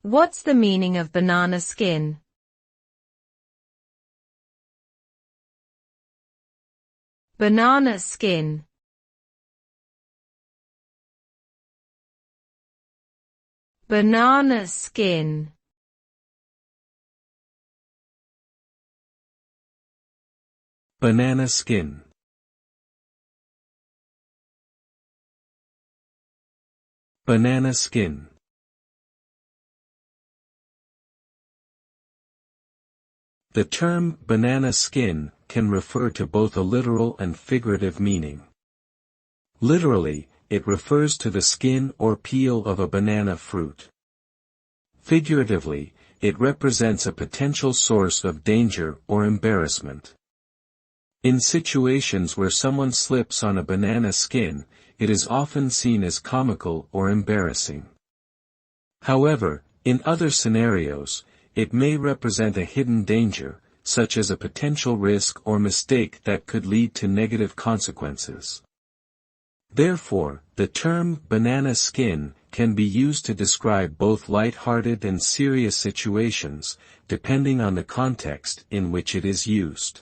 What's the meaning of banana skin? Banana skin. Banana skin. Banana skin. Banana skin. The term banana skin can refer to both a literal and figurative meaning. Literally, it refers to the skin or peel of a banana fruit. Figuratively, it represents a potential source of danger or embarrassment. In situations where someone slips on a banana skin, it is often seen as comical or embarrassing. However, in other scenarios, it may represent a hidden danger, such as a potential risk or mistake that could lead to negative consequences. Therefore, the term banana skin can be used to describe both light-hearted and serious situations, depending on the context in which it is used.